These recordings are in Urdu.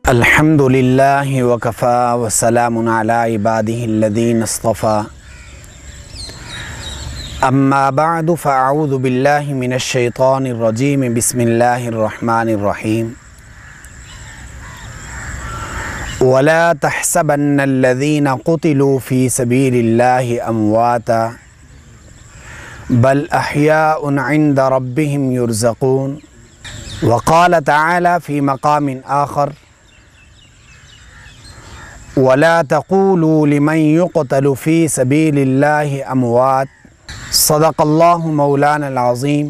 الحمد للہ وکفا وسلام علی عبادہ الذین اصطفى اما بعد فاعوذ باللہ من الشیطان الرجیم بسم اللہ الرحمن الرحیم ولا تحسبن الذین قتلوا فی سبیل اللہ امواتا بل احیاء عند ربهم یرزقون وقال تعالی فی مقام آخر وَلَا تَقُولُوا لِمَنْ يُقْتَلُ فِي سَبِيلِ اللَّهِ أَمْوَاتٌ صدق اللہ مولانا العظیم۔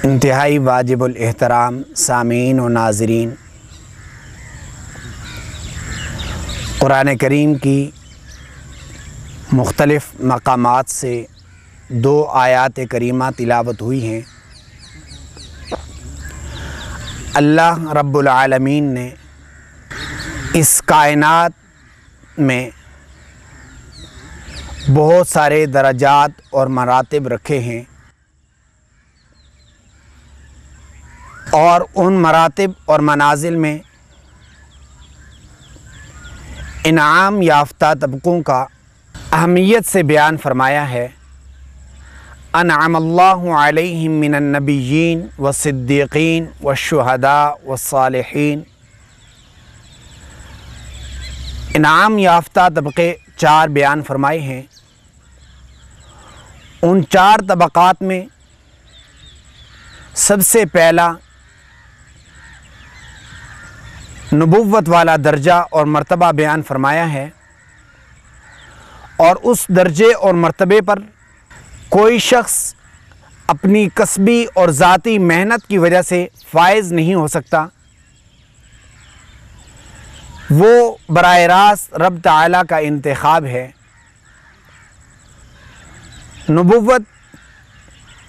انتہائی واجب الاحترام سامعین و ناظرین، قرآن کریم کی مختلف مقامات سے دو آیات کریمہ تلاوت ہوئی ہیں۔ اللہ رب العالمین نے اس کائنات میں بہت سارے درجات اور مراتب رکھے ہیں، اور ان مراتب اور منازل میں انعام یافتہ طبقوں کا اہمیت سے بیان فرمایا ہے۔ انعم اللہ علیہم من النبیین والصدیقین والشہداء والصالحین۔ انعام یافتہ طبقے چار بیان فرمائے ہیں۔ ان چار طبقات میں سب سے پہلا نبوت والا درجہ اور مرتبہ بیان فرمایا ہے، اور اس درجے اور مرتبے پر کوئی شخص اپنی کسبی اور ذاتی محنت کی وجہ سے فائز نہیں ہو سکتا، وہ براہ راست رب تعالیٰ کا انتخاب ہے۔ نبوت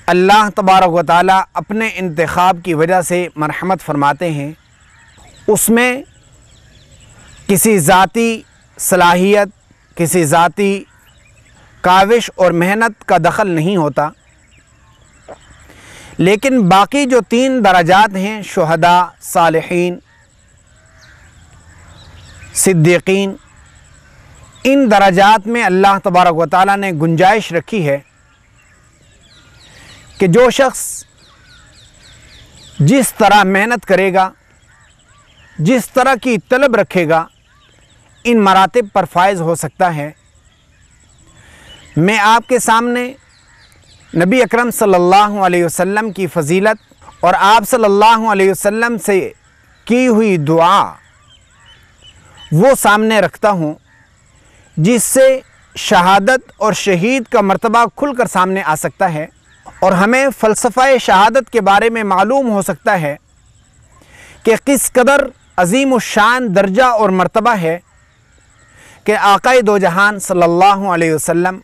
اللہ تبارک و تعالیٰ اپنے انتخاب کی وجہ سے مرحمت فرماتے ہیں، اس میں کسی ذاتی صلاحیت، کسی ذاتی کاوش اور محنت کا دخل نہیں ہوتا، لیکن باقی جو تین درجات ہیں، شہداء، صالحین، صدیقین، ان درجات میں اللہ تبارک و تعالیٰ نے گنجائش رکھی ہے کہ جو شخص جس طرح محنت کرے گا، جس طرح کی طلب رکھے گا، ان مراتب پر فائز ہو سکتا ہے۔ میں آپ کے سامنے نبی اکرم صلی اللہ علیہ وسلم کی فضیلت اور آپ صلی اللہ علیہ وسلم سے کی ہوئی دعا وہ سامنے رکھتا ہوں، جس سے شہادت اور شہید کا مرتبہ کھل کر سامنے آ سکتا ہے، اور ہمیں فلسفہ شہادت کے بارے میں معلوم ہو سکتا ہے کہ کس قدر عظیم الشان درجہ اور مرتبہ ہے کہ آقا دو جہان صلی اللہ علیہ وسلم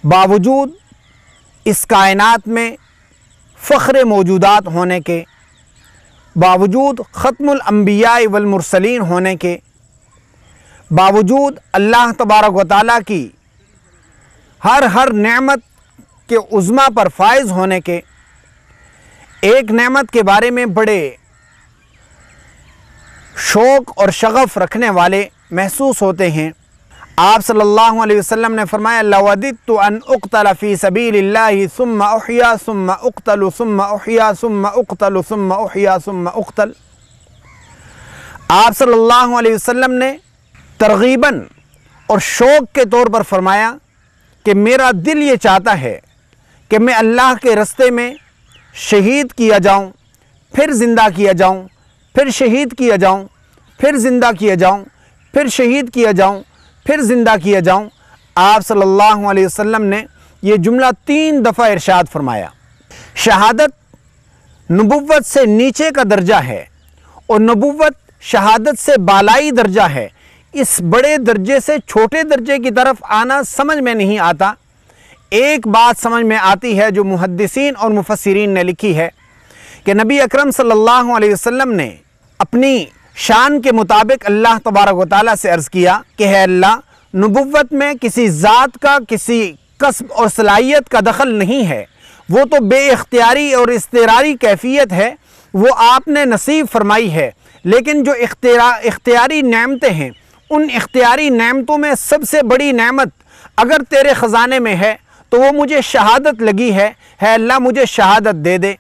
باوجود اس کائنات میں فخر موجودات ہونے کے، باوجود ختم الانبیاء والمرسلین ہونے کے، باوجود اللہ تبارک و تعالیٰ کی ہر نعمت کے عظمیٰ پر فائز ہونے کے، ایک نعمت کے بارے میں بڑے شوق اور شغف رکھنے والے محسوس ہوتے ہیں۔ آپ صلی اللہ علیہ وسلم نے فرمایا لَوَدِدْتُ أَنْ أُقْتَلَ فِي سَبِيلِ اللَّهِ ثُمَّ أُحْيَا ثُمَّ أُقْتَلُ ثُمَّ أُحْيَا ثُمَّ أُقْتَلُ ثُمَّ أُحْيَا ثُمَّ أُقْتَلُ۔ آپ صلی اللہ علیہ وسلم نے ترغیباً اور شوق کے طور پر فرمایا کہ میرا دل یہ چاہتا ہے کہ میں اللہ کے رستے میں شہید کیا جاؤں، پھر زندہ کیا جاؤں، پھر شہید کیا جاؤں، پھر زندہ کیا جاؤں، پھر شہید کیا جاؤں، پھر زندہ کیا جاؤں۔ آپ صلی اللہ علیہ وسلم نے یہ جملہ 3 دفعہ ارشاد فرمایا۔ شہادت نبوت سے نیچے کا درجہ ہے، اور نبوت شہادت سے بالائی درجہ ہے۔ اس بڑے درجے سے چھوٹے درجے کی طرف آنا سمجھ میں نہیں آتا۔ ایک بات سمجھ میں آتی ہے جو محدثین اور مفسرین نے لکھی ہے کہ نبی اکرم صلی اللہ علیہ وسلم نے اپنی شان کے مطابق اللہ تبارک و تعالیٰ سے عرض کیا کہ اے اللہ، نبوت میں کسی ذات کا، کسی کسب اور صلاحیت کا دخل نہیں ہے، وہ تو بے اختیاری اور اضطراری کیفیت ہے وہ آپ نے نصیب فرمائی ہے، لیکن جو اختیاری نعمتیں ہیں، ان اختیاری نعمتوں میں سب سے بڑی نعمت اگر تیرے خزانے میں ہے تو وہ مجھے شہادت لگی ہے۔ اللہ مجھے شہادت دے دے۔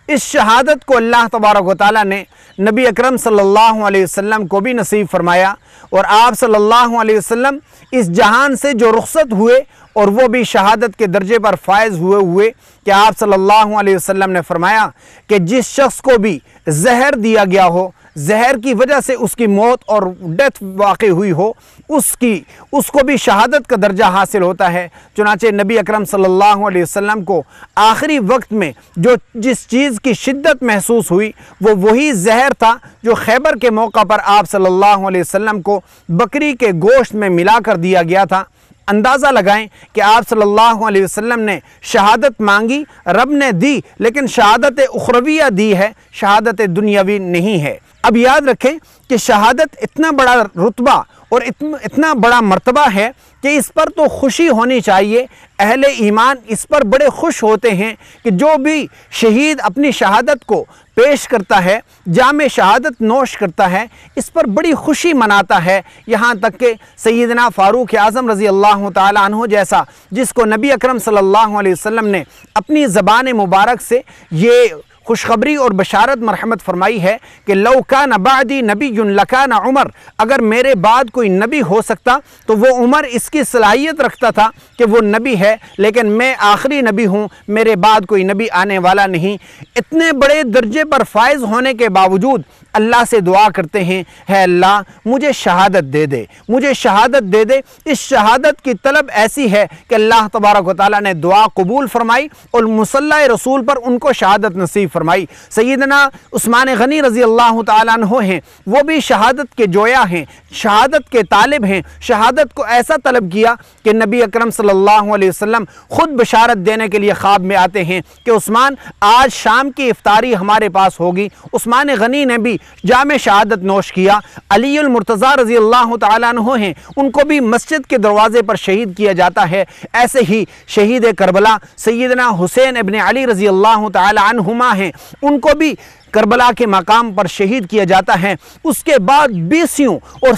اس شہادت کو اللہ تبارک و تعالیٰ نے نبی اکرم صلی اللہ علیہ وسلم کو بھی نصیب فرمایا، اور آپ صلی اللہ علیہ وسلم اس جہان سے جو رخصت ہوئے اور وہ بھی شہادت کے درجے پر فائز ہوئے کہ آپ صلی اللہ علیہ وسلم نے فرمایا کہ جس شخص کو بھی زہر دیا گیا ہو، زہر کی وجہ سے اس کی موت اور ڈیتھ واقع ہوئی ہو، اس کو بھی شہادت کا درجہ حاصل ہوتا ہے۔ چنانچہ نبی اکرم صلی اللہ علیہ وسلم کو آخری وقت میں جس چیز کی شدت محسوس ہوئی وہ وہی زہر تھا جو خیبر کے موقع پر آپ صلی اللہ علیہ وسلم کو بکری کے گوشت میں ملا کر دیا گیا تھا۔ اندازہ لگائیں کہ آپ صلی اللہ علیہ وسلم نے شہادت مانگی، رب نے دی، لیکن شہادت اخرویہ دی ہے، شہادت دنیاوی نہیں ہے۔ اب یاد رکھیں کہ شہادت اتنا بڑا رتبہ اور اتنا بڑا مرتبہ ہے کہ اس پر تو خوشی ہونی چاہیے۔ اہل ایمان اس پر بڑے خوش ہوتے ہیں کہ جو بھی شہید اپنی شہادت کو پیش کرتا ہے، جام شہادت نوش کرتا ہے، اس پر بڑی خوشی مناتا ہے۔ یہاں تک کہ سیدنا فاروق اعظم رضی اللہ تعالی عنہ جیسا، جس کو نبی اکرم صلی اللہ علیہ وسلم نے اپنی زبان مبارک سے یہ خوشخبری اور بشارت مرحمت فرمائی ہے کہ لو کان بعدی نبی لکان عمر، اگر میرے بعد کوئی نبی ہو سکتا تو وہ عمر اس کی صلاحیت رکھتا تھا کہ وہ نبی ہے، لیکن میں آخری نبی ہوں، میرے بعد کوئی نبی آنے والا نہیں۔ اتنے بڑے درجے پر فائز ہونے کے باوجود اللہ سے دعا کرتے ہیں، ہے اللہ مجھے شہادت دے دے، مجھے شہادت دے دے۔ اس شہادت کی طلب ایسی ہے کہ اللہ تبارک و تعالیٰ نے دعا قبول فرمائی اور مصلی رسول پر ان کو شہادت نصیب فرمائی۔ سیدنا عثمان غنی رضی اللہ تعالیٰ عنہ ہیں، وہ بھی شہادت کے جویا ہیں، شہادت کے طالب ہیں۔ شہادت کو ایسا طلب کیا کہ نبی اکرم صلی اللہ علیہ وسلم خود بشارت دینے کے لیے خواب میں آتے ہیں کہ عثمان آج شام کی افطاری ہمارے پاس ہوگی۔ عثمان غنی نے بھی جام شہادت نوش کیا۔ علی المرتضیٰ رضی اللہ تعالیٰ عنہ ہیں، ان کو بھی مسجد کے دروازے پر شہید کیا جاتا ہے۔ ایسے ہی شہید کربلا سیدنا حسین ابن علی رضی اللہ تعالیٰ عنہما ہیں، ان کو بھی کربلا کے مقام پر شہید کیا جاتا ہے۔ اس کے بعد بیسیوں اور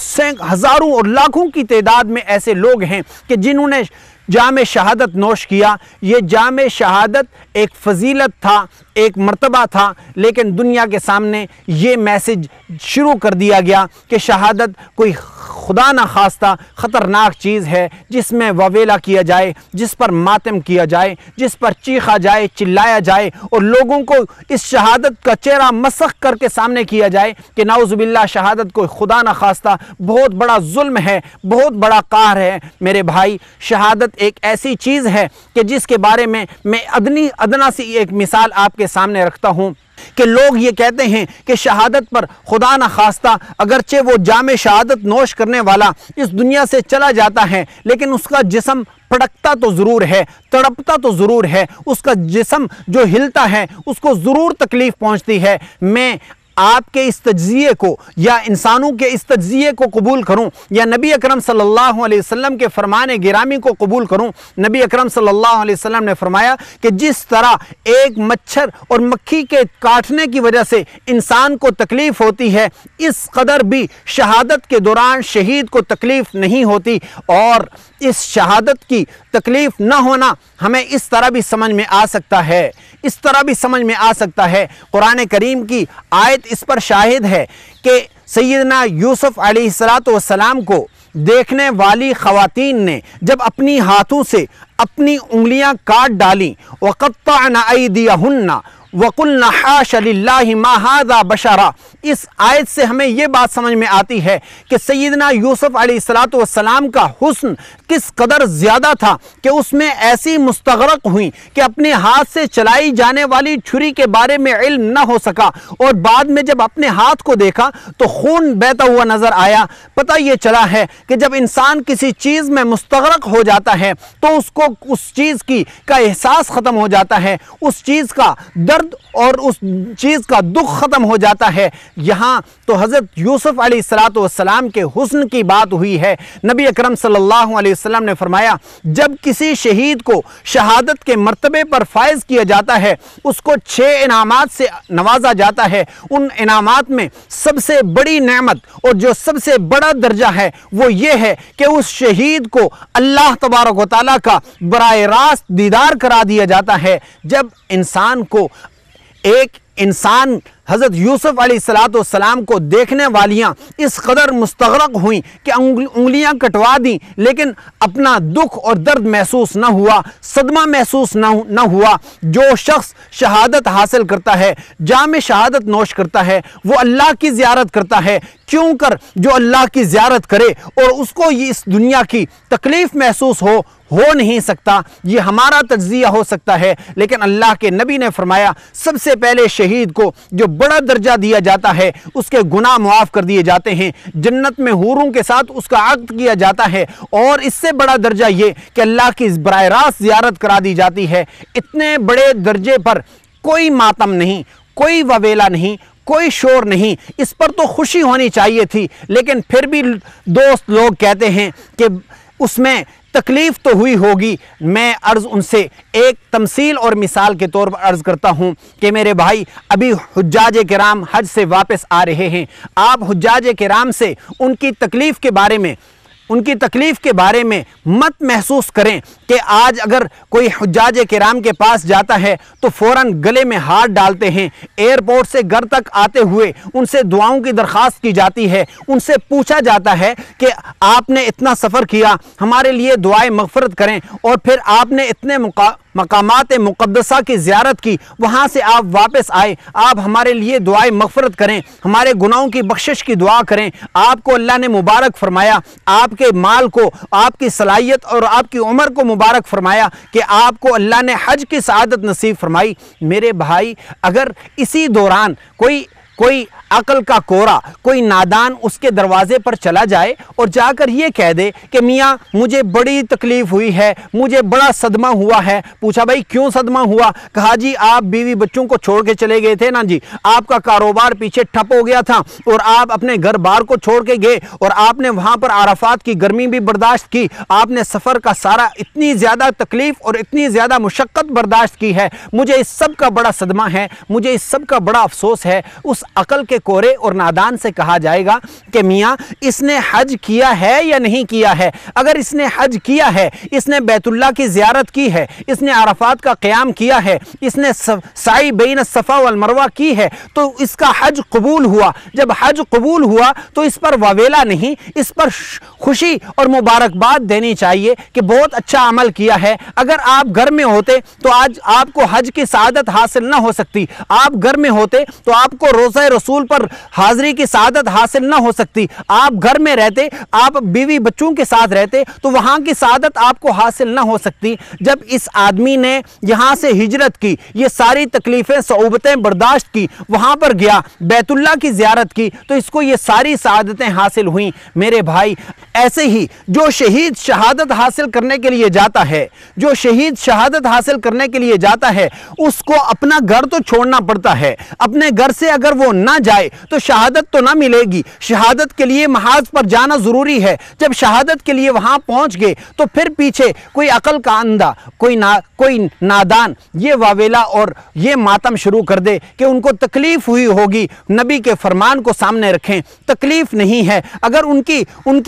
ہزاروں اور لاکھوں کی تعداد میں ایسے لوگ ہیں کہ جنہوں نے جام شہادت نوش کیا۔ یہ جام شہادت ایک فضیلت تھا، ایک مرتبہ تھا، لیکن دنیا کے سامنے یہ میسج شروع کر دیا گیا کہ شہادت کوئی خدا نخواستہ خطرناک چیز ہے جس میں وویلا کیا جائے، جس پر ماتم کیا جائے، جس پر چیخا جائے، چلایا جائے اور لوگوں کو اس شہادت کا چہرہ مسخ کر کے سامنے کیا جائے کہ نعوذ باللہ شہادت کوئی خدا نخواستہ بہت بڑا ظلم ہے، بہت بڑا قہر ہے۔ میرے بھائی، شہادت ایک ایسی چیز ہے کہ جس کے بارے میں ادنا سی ایک مثال آپ کے سامنے رکھتا ہوں کہ لوگ یہ کہتے ہیں کہ شہادت پر خدا نخواستہ اگرچہ وہ جام شہادت نوش کرنے والا اس دنیا سے چلا جاتا ہے، لیکن اس کا جسم پھڑکتا تو ضرور ہے، تڑپتا تو ضرور ہے، اس کا جسم جو ہلتا ہے اس کو ضرور تکلیف پہنچتی ہے۔ میں آپ کے اس تجزیے کو یا انسانوں کے اس تجزیے کو قبول کروں یا نبی اکرم صلی اللہ علیہ وسلم کے فرمان گرامی کو قبول کروں؟ نبی اکرم صلی اللہ علیہ وسلم نے فرمایا کہ جس طرح ایک مچھر اور مکھی کے کاٹنے کی وجہ سے انسان کو تکلیف ہوتی ہے، اس قدر بھی شہادت کے دوران شہید کو تکلیف نہیں ہوتی۔ اور اس شہادت کی تکلیف نہ ہونا ہمیں اس طرح بھی سمجھ میں آ سکتا ہے، اس طرح بھی سمجھ میں آ سکتا ہے۔ قرآن کریم کی آیت اس پر شاہد ہے کہ سیدنا یوسف علیہ السلام کو دیکھنے والی خواتین نے جب اپنی ہاتھوں سے اپنی انگلیاں کاٹ ڈالیں، وَقَطَّعْنَ أَيْدِيَهُنَّ وَقُلْنَ حَاشَ لِلَّهِ مَا هَذَا بَشَرًا، اس آیت سے ہمیں یہ بات سمجھ میں آتی ہے کہ سیدنا یوسف علیہ السلام کا حسن کس قدر زیادہ تھا کہ اس میں ایسی مستغرق ہوئیں کہ اپنے ہاتھ سے چلائی جانے والی چھری کے بارے میں علم نہ ہو سکا، اور بعد میں جب اپنے ہاتھ کو دیکھا تو خون بہتا ہوا نظر آیا۔ پتہ یہ چلا ہے کہ جب انسان کسی چیز میں مستغرق ہو جاتا ہے تو اس کو اس چیز کا احساس ختم ہو جاتا ہے، اس چیز کا درد درد اور اس چیز کا دکھ ختم ہو جاتا ہے۔ یہاں تو حضرت یوسف علیہ السلام کے حسن کی بات ہوئی ہے۔ نبی اکرم صلی اللہ علیہ وسلم نے فرمایا جب کسی شہید کو شہادت کے مرتبے پر فائز کیا جاتا ہے، اس کو 6 انعامات سے نوازا جاتا ہے۔ ان انعامات میں سب سے بڑی نعمت اور جو سب سے بڑا درجہ ہے وہ یہ ہے کہ اس شہید کو اللہ تبارک و تعالیٰ کا براہ راست دیدار کرا دیا جاتا ہے۔ جب انسان کو ایک انسان حضرت یوسف علیہ السلام کو دیکھنے والیاں اس قدر مستغرق ہوئیں کہ انگلیاں کٹوا دیں، لیکن اپنا دکھ اور درد محسوس نہ ہوا، صدمہ محسوس نہ ہوا۔ جو شخص شہادت حاصل کرتا ہے، جام شہادت نوش کرتا ہے، وہ اللہ کی زیارت کرتا ہے۔ کیوں کر جو اللہ کی زیارت کرے اور اس کو یہ اس دنیا کی تکلیف محسوس ہو نہیں سکتا، یہ ہمارا تجزیہ ہو سکتا ہے، لیکن اللہ کے نبی نے فرمایا سب سے پہلے شہید کو جو بڑا درجہ دیا جاتا ہے، اس کے گناہ معاف کر دیے جاتے ہیں، جنت میں حوروں کے ساتھ اس کا عقد کیا جاتا ہے، اور اس سے بڑا درجہ یہ کہ اللہ کی براہ راست زیارت کرا دی جاتی ہے۔ اتنے بڑے درجے پر کوئی ماتم نہیں، کوئی وویلا نہیں، کوئی شور نہیں، اس پر تو خوشی ہونی چاہیے تھی، لیکن پھر بھی دوست لوگ کہتے ہیں کہ اس میں تکلیف تو ہوئی ہوگی۔ میں عرض ان سے ایک تمثیل اور مثال کے طور پر عرض کرتا ہوں کہ میرے بھائی ابھی حجاج کرام حج سے واپس آ رہے ہیں، آپ حجاج کرام سے ان کی تکلیف کے بارے میں مت محسوس کریں کہ آج اگر کوئی حجاج کرام کے پاس جاتا ہے تو فوراً گلے میں ہاتھ ڈالتے ہیں، ایئرپورٹ سے گھر تک آتے ہوئے ان سے دعاؤں کی درخواست کی جاتی ہے، ان سے پوچھا جاتا ہے کہ آپ نے اتنا سفر کیا، ہمارے لیے دعائیں مغفرت کریں، اور پھر آپ نے اتنے مقامات مقدسہ کی زیارت کی، وہاں سے آپ واپس آئے، آپ ہمارے لیے دعائیں مغفرت کریں، ہمارے گناہوں کی بخشش کی دعا کریں۔ آپ کو اللہ نے مبارک فرمایا، آپ کے مال کو، آپ کی صلاحیت اور آپ کی عمر کو مبارک فرمایا کہ آپ کو اللہ نے حج کی سعادت نصیب فرمائی۔ میرے بھائی اگر اسی دوران کوئی عقل کا کورا، کوئی نادان اس کے دروازے پر چلا جائے اور جا کر یہ کہہ دے کہ میاں مجھے بڑی تکلیف ہوئی ہے، مجھے بڑا صدمہ ہوا ہے، پوچھا بھائی کیوں صدمہ ہوا؟ کہا جی آپ بیوی بچوں کو چھوڑ کے چلے گئے تھے نا جی، آپ کا کاروبار پیچھے ٹھپ ہو گیا تھا اور آپ اپنے گھر بار کو چھوڑ کے گئے اور آپ نے وہاں پر عرفات کی گرمی بھی برداشت کی، آپ نے سفر کا سارا اتنی زیادہ تکلیف اور اتنی زیادہ مشقت برداشت کی ہے، مجھے اس سب کا بڑا صدمہ ہے، مجھے اس سب کا بڑا افسوس ہے۔ اس عقل کے کورے اور نادان سے کہا جائے گا کہ میاں اس نے حج کیا ہے یا نہیں کیا ہے؟ اگر اس نے حج کیا ہے، اس نے بیت اللہ کی زیارت کی ہے، اس نے عرفات کا قیام کیا ہے، اس نے سعی بین الصفا والمروہ کی ہے، تو اس کا حج قبول ہوا۔ جب حج قبول ہوا تو اس پر وویلا نہیں، اس پر خوشی اور مبارکباد دینی چاہیے کہ بہت اچھا عمل کیا ہے۔ اگر آپ گھر میں ہوتے تو آج آپ کو حج کی سعادت حاصل نہ ہو سکتی، آپ گھر میں ہوتے تو آپ کو روزہ رسول پر حاضری کی سعادت حاصل نہ ہو سکتی، آپ گھر میں رہتے، آپ بیوی بچوں کے ساتھ رہتے تو وہاں کی سعادت آپ کو حاصل نہ ہو سکتی۔ جب اس آدمی نے یہاں سے ہجرت کی، یہ ساری تکلیفیں صعوبتیں برداشت کی، وہاں پر گیا، بیت اللہ کی زیارت کی، تو اس کو یہ ساری سعادتیں حاصل ہوئیں۔ میرے بھائی ایسے ہی جو شہید شہادت حاصل کرنے کے لیے جاتا ہے، جو شہید شہادت حاصل کرنے کے لیے جاتا ہے، اس کو اپنا گھر تو چھوڑنا پڑتا ہے، اپنے گھر سے اگر وہ نہ جائے تو شہادت تو نہ ملے گی۔ شہادت کے لیے محاذ پر جانا ضروری ہے۔ جب شہادت کے لیے وہاں پہنچ گئے تو پھر پیچھے کوئی عقل کا اندھا، کوئی نادان یہ واویلا اور یہ ماتم شروع کر دے کہ ان کو تکلیف ہوئی ہوگی۔ نبی کے فرمان کو سامنے رکھیں، تکلیف نہیں ہے۔ اگر ان کی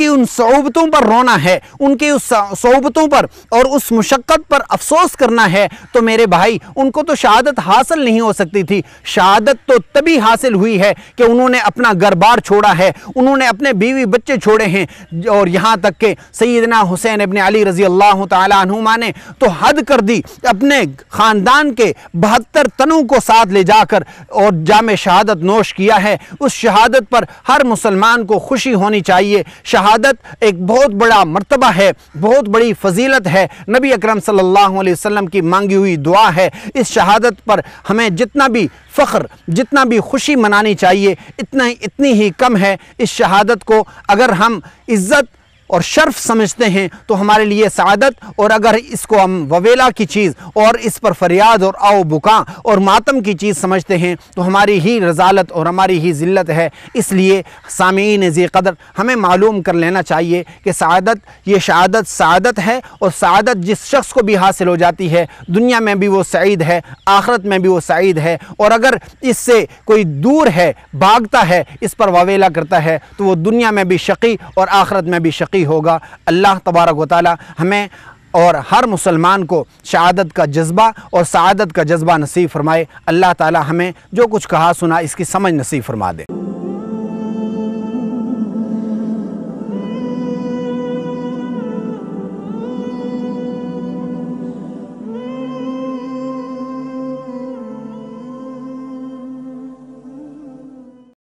ان صعوبتوں پر رونا ہے، ان کی اس صعوبتوں پر اور اس مشقت پر افسوس کرنا ہے تو میرے بھائی ان کو تو شہادت حاصل نہیں ہو سکتی تھی۔ شہادت تو تبھی حاصل ہوئی ہے کہ انہوں نے اپنا گھر بار چھوڑا ہے، انہوں نے اپنے بیوی بچے چھوڑے ہیں، اور یہاں تک کہ سیدنا حسین ابن علی رضی اللہ تعالی عنہما نے تو حد کر دی، اپنے خاندان کے 72 تنوں کو ساتھ لے جا کر اور جام شہادت نوش کیا ہے۔ اس شہادت پر ہر مسلمان کو خوشی ہونی چاہیے۔ شہادت ایک بہت بڑا مرتبہ ہے، بہت بڑی فضیلت ہے، نبی اکرم صلی اللہ علیہ وسلم کی مانگی ہوئی دعا ہے۔ اس شہادت پر ہمیں جتنا بھی فخر، جتنا بھی خوشی منانی چاہیے اتنی ہی کم ہے۔ اس شہادت کو اگر ہم عزت اور شرف سمجھتے ہیں تو ہمارے لیے سعادت، اور اگر اس کو ہم وویلا کی چیز اور اس پر فریاد اور آو بکا اور ماتم کی چیز سمجھتے ہیں تو ہماری ہی رذالت اور ہماری ہی ذلت ہے۔ اس لیے سامعین ذی قدر، ہمیں معلوم کر لینا چاہیے کہ سعادت، یہ شہادت سعادت ہے، اور سعادت جس شخص کو بھی حاصل ہو جاتی ہے دنیا میں بھی وہ سعید ہے، آخرت میں بھی وہ سعید ہے، اور اگر اس سے کوئی دور ہے، بھاگتا ہے، اس پر واویلا کرتا ہے تو وہ دنیا میں بھی شقی اور آخرت میں بھی شقی ہوگا۔ اللہ تبارک و تعالی ہمیں اور ہر مسلمان کو شہادت کا جذبہ اور سعادت کا جذبہ نصیب فرمائے۔ اللہ تعالی ہمیں جو کچھ کہا سنا اس کی سمجھ نصیب فرما دے۔